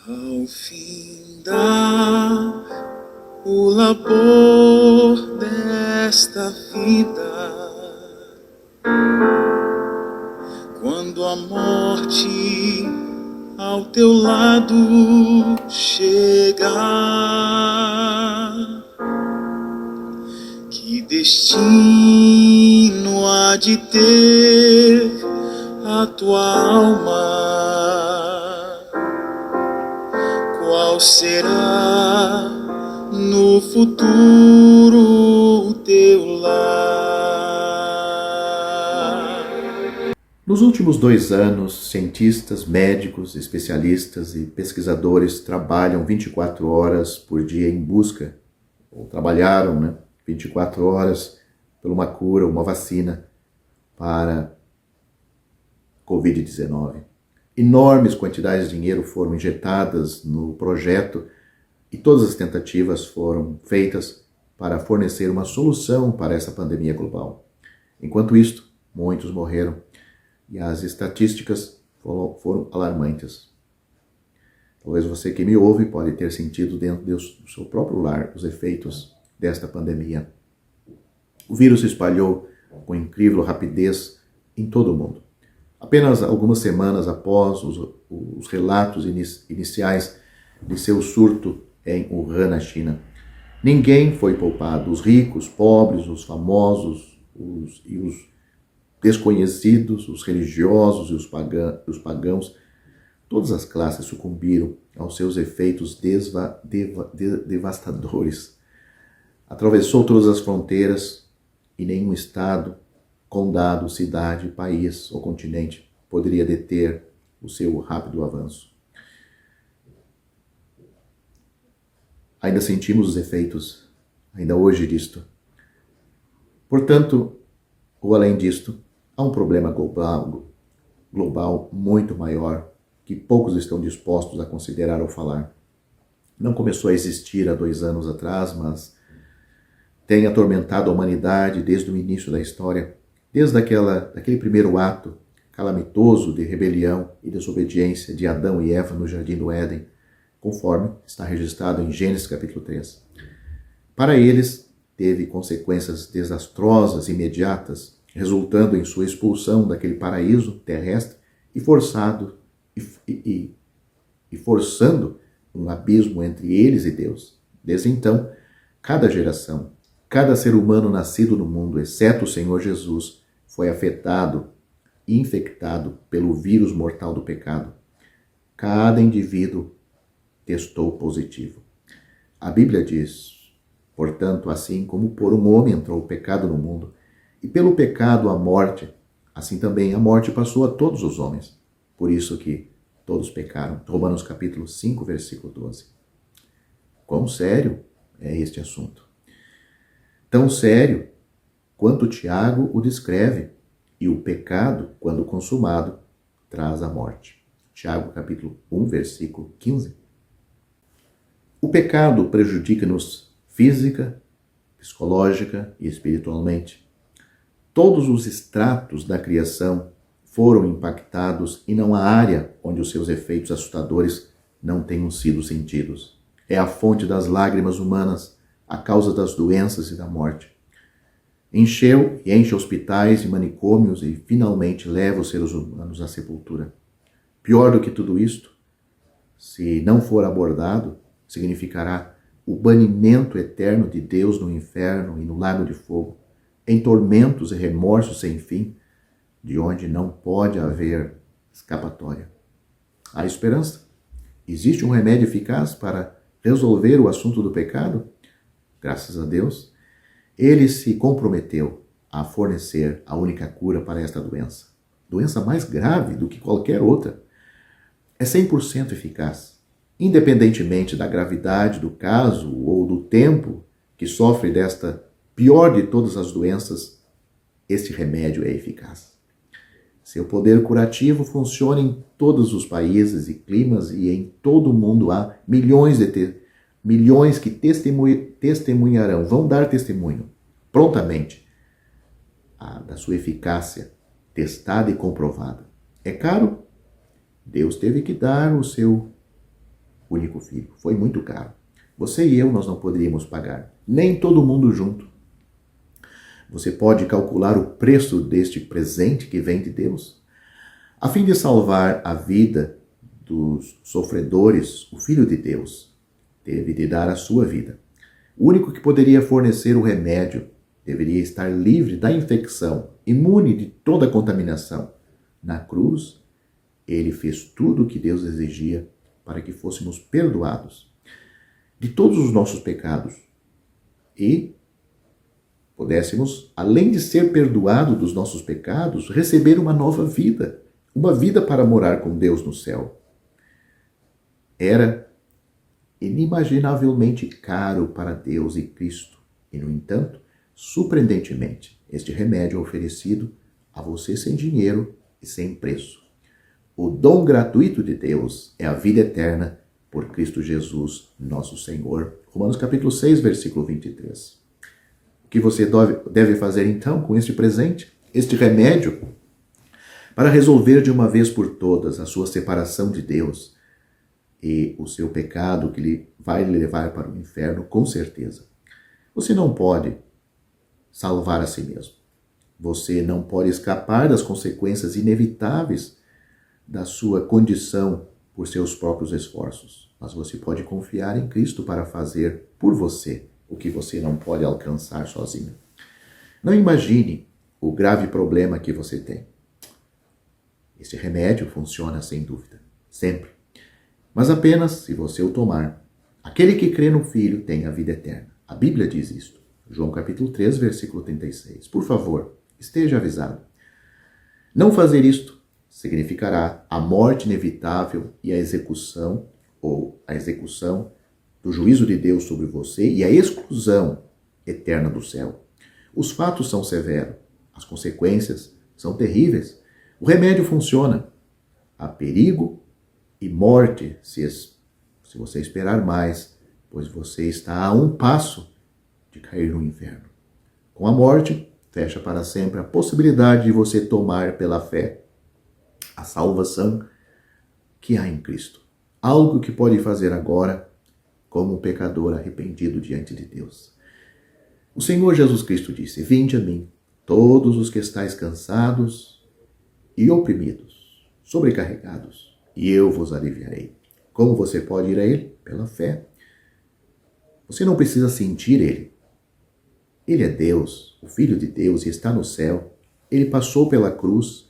Ao findar o labor desta vida, quando a morte ao teu lado chegar, que destino há de ter a tua alma? Qual será no futuro o teu lar? Nos últimos 2 anos, cientistas, médicos, especialistas e pesquisadores trabalham 24 horas por dia em busca, ou trabalharam, 24 horas por uma cura, uma vacina para Covid-19. Enormes quantidades de dinheiro foram injetadas no projeto e todas as tentativas foram feitas para fornecer uma solução para essa pandemia global. Enquanto isto, muitos morreram e as estatísticas foram alarmantes. Talvez você que me ouve pode ter sentido dentro do seu próprio lar os efeitos desta pandemia. O vírus se espalhou com incrível rapidez em todo o mundo. Apenas algumas semanas após os relatos iniciais de seu surto em Wuhan, na China, ninguém foi poupado. Os ricos, pobres, os famosos e os desconhecidos, os religiosos e os pagãos, todas as classes sucumbiram aos seus efeitos devastadores. Atravessou todas as fronteiras e nenhum estado, condado, cidade, país ou continente poderia deter o seu rápido avanço. Ainda sentimos os efeitos, ainda hoje, disto. Portanto, ou além disto, há um problema global muito maior que poucos estão dispostos a considerar ou falar. Não começou a existir há 2 anos atrás, mas tem atormentado a humanidade desde o início da história, desde daquele primeiro ato calamitoso de rebelião e desobediência de Adão e Eva no Jardim do Éden, conforme está registrado em Gênesis capítulo 3. Para eles, teve consequências desastrosas imediatas, resultando em sua expulsão daquele paraíso terrestre e forçando um abismo entre eles e Deus. Desde então, cada geração, cada ser humano nascido no mundo, exceto o Senhor Jesus, foi afetado e infectado pelo vírus mortal do pecado. Cada indivíduo testou positivo. A Bíblia diz, portanto, assim como por um homem entrou o pecado no mundo, e pelo pecado a morte, assim também a morte passou a todos os homens. Por isso que todos pecaram. Romanos capítulo 5, versículo 12. Quão sério é este assunto? Tão sério quanto Tiago o descreve, e o pecado, quando consumado, traz a morte. Tiago capítulo 1, versículo 15. O pecado prejudica-nos física, psicológica e espiritualmente. Todos os estratos da criação foram impactados e não há área onde os seus efeitos assustadores não tenham sido sentidos. É a fonte das lágrimas humanas, a causa das doenças e da morte. Encheu e enche hospitais e manicômios e finalmente leva os seres humanos à sepultura. Pior do que tudo isto, se não for abordado, significará o banimento eterno de Deus no inferno e no lago de fogo, em tormentos e remorsos sem fim, de onde não pode haver escapatória. Há esperança? Existe um remédio eficaz para resolver o assunto do pecado? Graças a Deus, Ele se comprometeu a fornecer a única cura para esta doença. Doença mais grave do que qualquer outra. É 100% eficaz. Independentemente da gravidade do caso ou do tempo que sofre desta pior de todas as doenças, este remédio é eficaz. Seu poder curativo funciona em todos os países e climas e em todo o mundo há milhões que testemunharão, vão dar testemunho prontamente da sua eficácia testada e comprovada. É caro? Deus teve que dar o seu único filho. Foi muito caro. Você e eu, nós não poderíamos pagar. Nem todo mundo junto. Você pode calcular o preço deste presente que vem de Deus? A fim de salvar a vida dos sofredores, o Filho de Deus teve de dar a sua vida. O único que poderia fornecer o remédio deveria estar livre da infecção, imune de toda contaminação. Na cruz, ele fez tudo o que Deus exigia para que fôssemos perdoados de todos os nossos pecados e pudéssemos, além de ser perdoados dos nossos pecados, receber uma nova vida, uma vida para morar com Deus no céu. Era inimaginavelmente caro para Deus e Cristo, e, no entanto, surpreendentemente, este remédio é oferecido a você sem dinheiro e sem preço. O dom gratuito de Deus é a vida eterna por Cristo Jesus, nosso Senhor. Romanos capítulo 6, versículo 23. O que você deve fazer então com este presente, este remédio, para resolver de uma vez por todas a sua separação de Deus e o seu pecado que vai lhe levar para o inferno, com certeza. Você não pode salvar a si mesmo. Você não pode escapar das consequências inevitáveis da sua condição por seus próprios esforços. Mas você pode confiar em Cristo para fazer por você o que você não pode alcançar sozinho. Não imagine o grave problema que você tem. Esse remédio funciona sem dúvida, sempre. Mas apenas se você o tomar. Aquele que crê no Filho tem a vida eterna. A Bíblia diz isto. João capítulo 3, versículo 36. Por favor, esteja avisado. Não fazer isto significará a morte inevitável e a execução do juízo de Deus sobre você e a exclusão eterna do céu. Os fatos são severos, as consequências são terríveis. O remédio funciona. Há perigo e morte se você esperar mais, pois você está a um passo de cair no inferno. Com a morte, fecha para sempre a possibilidade de você tomar pela fé a salvação que há em Cristo. Algo que pode fazer agora como um pecador arrependido diante de Deus. O Senhor Jesus Cristo disse: vinde a mim, todos os que estáis cansados e oprimidos, sobrecarregados, e eu vos aliviarei. Como você pode ir a Ele? Pela fé. Você não precisa sentir Ele. Ele é Deus, o Filho de Deus, e está no céu. Ele passou pela cruz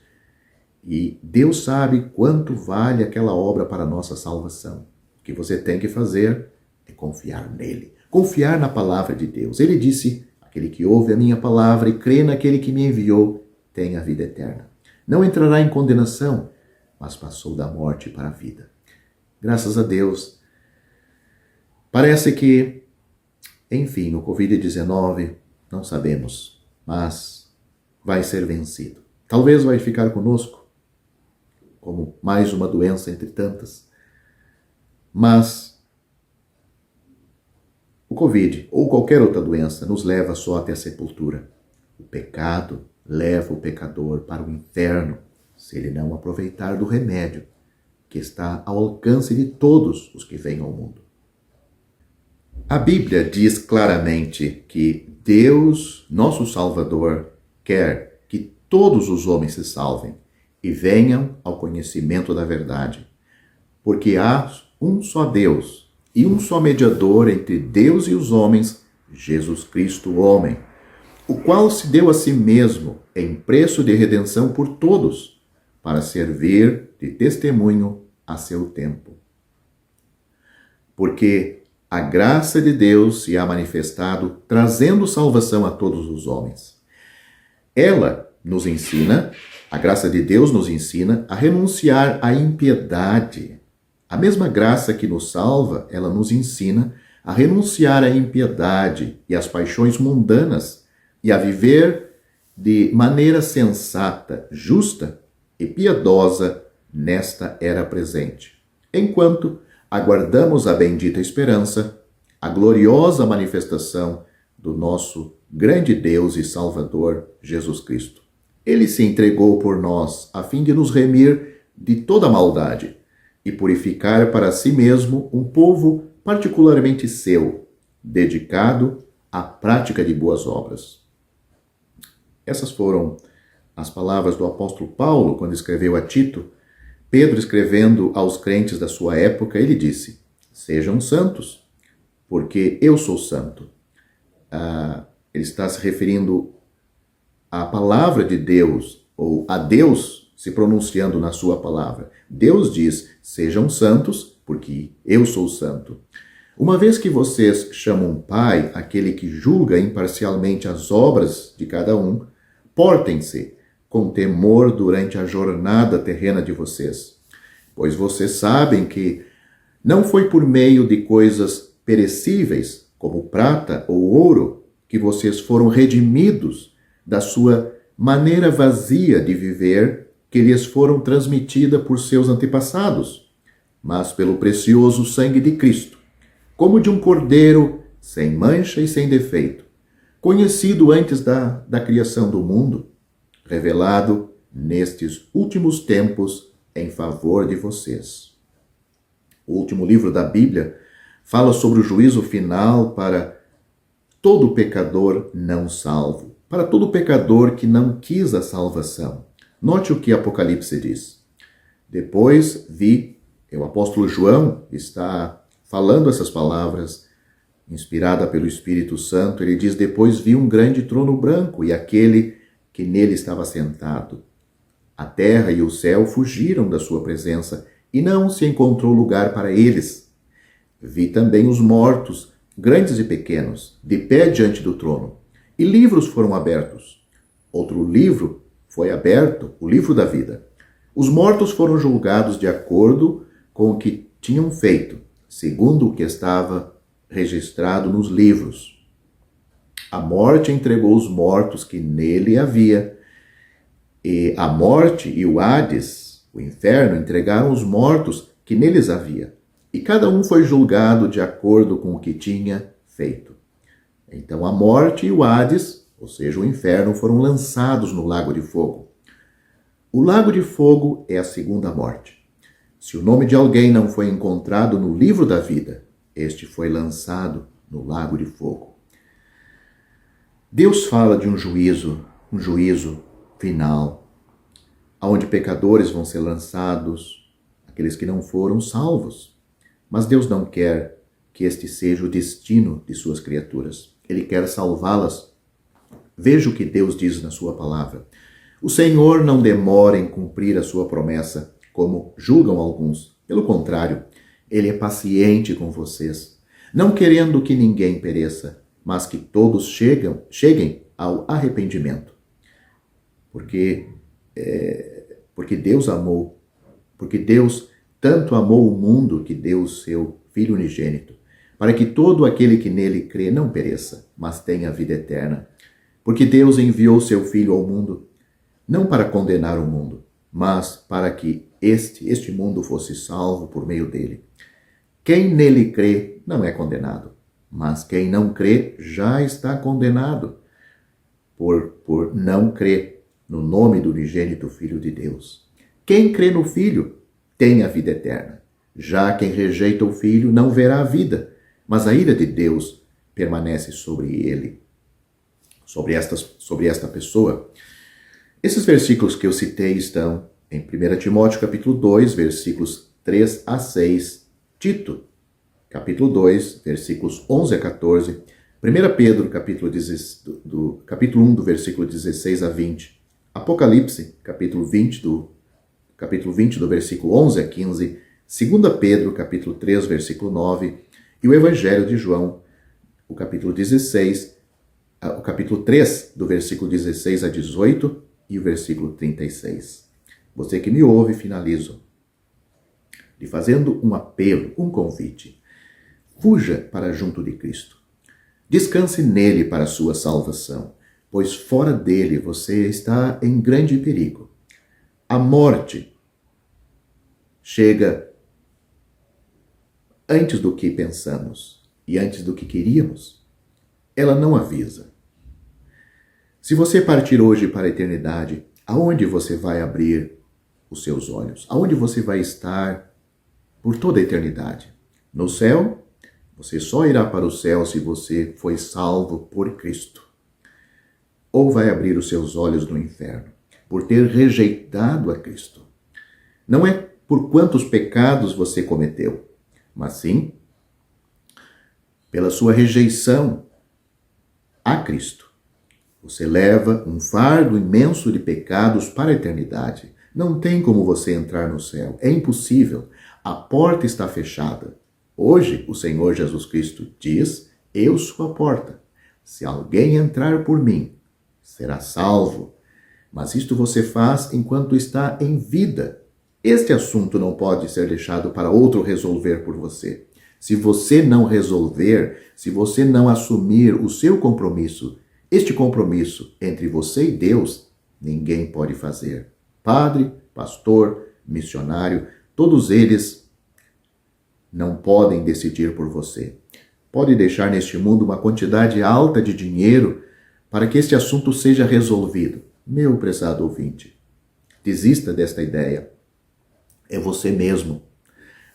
e Deus sabe quanto vale aquela obra para a nossa salvação. O que você tem que fazer é confiar nele, confiar na palavra de Deus. Ele disse: aquele que ouve a minha palavra e crê naquele que me enviou tem a vida eterna. Não entrará em condenação, mas passou da morte para a vida. Graças a Deus. Parece que, enfim, o Covid-19, não sabemos, mas vai ser vencido. Talvez vai ficar conosco, como mais uma doença entre tantas. Mas o Covid, ou qualquer outra doença, nos leva só até a sepultura. O pecado leva o pecador para o inferno, se ele não aproveitar do remédio que está ao alcance de todos os que vêm ao mundo. A Bíblia diz claramente que Deus, nosso Salvador, quer que todos os homens se salvem e venham ao conhecimento da verdade, porque há um só Deus e um só mediador entre Deus e os homens, Jesus Cristo, o homem, o qual se deu a si mesmo em preço de redenção por todos, para servir de testemunho a seu tempo. Porque a graça de Deus se há manifestado, trazendo salvação a todos os homens. Ela nos ensina, a graça de Deus nos ensina a renunciar à impiedade. A mesma graça que nos salva, ela nos ensina a renunciar à impiedade e às paixões mundanas e a viver de maneira sensata, justa e piedosa nesta era presente, enquanto aguardamos a bendita esperança, a gloriosa manifestação do nosso grande Deus e Salvador, Jesus Cristo. Ele se entregou por nós a fim de nos remir de toda maldade e purificar para si mesmo um povo particularmente seu, dedicado à prática de boas obras. Essas foram as palavras do apóstolo Paulo quando escreveu a Tito. Pedro, escrevendo aos crentes da sua época, ele disse: sejam santos, porque eu sou santo. Ele está se referindo à palavra de Deus, ou a Deus se pronunciando na sua palavra. Deus diz: sejam santos, porque eu sou santo. Uma vez que vocês chamam Pai aquele que julga imparcialmente as obras de cada um, portem-se com temor durante a jornada terrena de vocês, pois vocês sabem que não foi por meio de coisas perecíveis, como prata ou ouro, que vocês foram redimidos da sua maneira vazia de viver que lhes foram transmitida por seus antepassados, mas pelo precioso sangue de Cristo, como de um cordeiro sem mancha e sem defeito, conhecido antes da criação do mundo, revelado nestes últimos tempos em favor de vocês. O último livro da Bíblia fala sobre o juízo final para todo pecador não salvo, para todo pecador que não quis a salvação. Note o que Apocalipse diz. Depois vi, o apóstolo João está falando essas palavras, inspirada pelo Espírito Santo. Ele diz: depois vi um grande trono branco e aquele que nele estava sentado. A terra e o céu fugiram da sua presença e não se encontrou lugar para eles. Vi também os mortos, grandes e pequenos, de pé diante do trono, e livros foram abertos. Outro livro foi aberto, o livro da vida. Os mortos foram julgados de acordo com o que tinham feito, segundo o que estava registrado nos livros. A morte entregou os mortos que nele havia, e a morte e o Hades, o inferno, entregaram os mortos que neles havia, e cada um foi julgado de acordo com o que tinha feito. Então a morte e o Hades, ou seja, o inferno, foram lançados no lago de fogo. O lago de fogo é a segunda morte. Se o nome de alguém não foi encontrado no livro da vida, este foi lançado no lago de fogo. Deus fala de um juízo final, onde pecadores vão ser lançados, aqueles que não foram salvos. Mas Deus não quer que este seja o destino de suas criaturas. Ele quer salvá-las. Veja o que Deus diz na sua palavra. O Senhor não demora em cumprir a sua promessa, como julgam alguns. Pelo contrário, Ele é paciente com vocês, não querendo que ninguém pereça, mas que todos cheguem ao arrependimento. Porque Deus amou, porque Deus tanto amou o mundo que deu o seu Filho unigênito, para que todo aquele que nele crê não pereça, mas tenha vida eterna. Porque Deus enviou seu Filho ao mundo, não para condenar o mundo, mas para que este mundo fosse salvo por meio dele. Quem nele crê não é condenado, mas quem não crê já está condenado, por não crer no nome do unigênito Filho de Deus. Quem crê no Filho tem a vida eterna. Já quem rejeita o Filho não verá a vida, mas a ira de Deus permanece sobre ele, sobre esta pessoa. Esses versículos que eu citei estão em 1 Timóteo capítulo 2, versículos 3 a 6, Tito, capítulo 2, versículos 11 a 14, 1 Pedro, capítulo 1, do versículo 16 a 20, Apocalipse, capítulo 20, do versículo 11 a 15, 2 Pedro, capítulo 3, versículo 9, e o Evangelho de João, o capítulo 16, o capítulo 3, do versículo 16 a 18 e o versículo 36. Você que me ouve, finalizo lhe fazendo um apelo, um convite. Fuja para junto de Cristo. Descanse nele para a sua salvação, pois fora dele você está em grande perigo. A morte chega antes do que pensamos e antes do que queríamos. Ela não avisa. Se você partir hoje para a eternidade, aonde você vai abrir os seus olhos? Aonde você vai estar por toda a eternidade. No céu, você só irá para o céu se você foi salvo por Cristo. Ou vai abrir os seus olhos no inferno, por ter rejeitado a Cristo. Não é por quantos pecados você cometeu, mas sim pela sua rejeição a Cristo. Você leva um fardo imenso de pecados para a eternidade. Não tem como você entrar no céu. É impossível. A porta está fechada. Hoje, o Senhor Jesus Cristo diz: eu sou a porta. Se alguém entrar por mim, será salvo. Mas isto você faz enquanto está em vida. Este assunto não pode ser deixado para outro resolver por você. Se você não resolver, se você não assumir o seu compromisso, este compromisso entre você e Deus, ninguém pode fazer. Padre, pastor, missionário, todos eles não podem decidir por você. Pode deixar neste mundo uma quantidade alta de dinheiro para que este assunto seja resolvido. Meu prezado ouvinte, desista desta ideia. É você mesmo.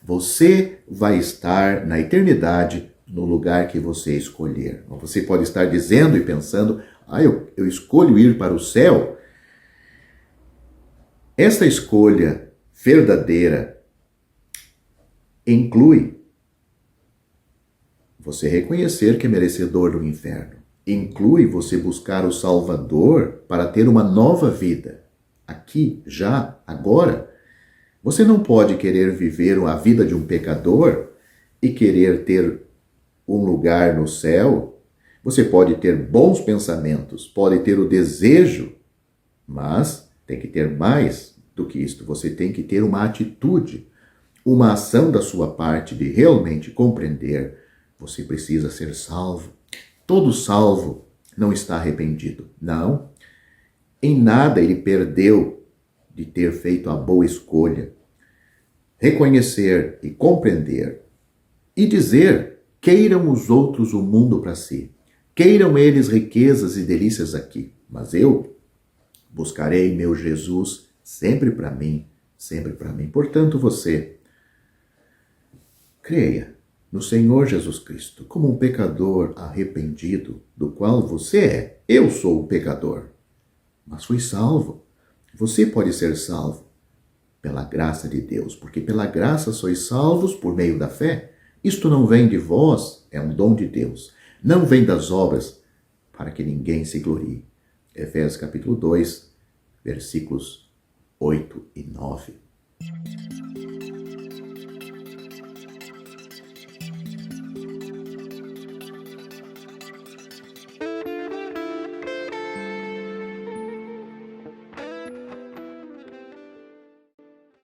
Você vai estar na eternidade no lugar que você escolher. Você pode estar dizendo e pensando: eu escolho ir para o céu. Essa escolha verdadeira inclui você reconhecer que é merecedor do inferno. Inclui você buscar o Salvador para ter uma nova vida. Aqui, já, agora. Você não pode querer viver a vida de um pecador e querer ter um lugar no céu. Você pode ter bons pensamentos, pode ter o desejo, mas tem que ter mais do que isto. Você tem que ter uma atitude, uma ação da sua parte de realmente compreender. Você precisa ser salvo. Todo salvo não está arrependido. Não. Em nada ele perdeu de ter feito a boa escolha. Reconhecer e compreender e dizer: queiram os outros o mundo para si. Queiram eles riquezas e delícias aqui. Mas eu buscarei meu Jesus sempre para mim, sempre para mim. Portanto, você creia no Senhor Jesus Cristo como um pecador arrependido, do qual você é. Eu sou o pecador, mas fui salvo. Você pode ser salvo pela graça de Deus, porque pela graça sois salvos por meio da fé. Isto não vem de vós, é um dom de Deus. Não vem das obras, para que ninguém se glorie. Efésios capítulo 2, versículos 8 e 9.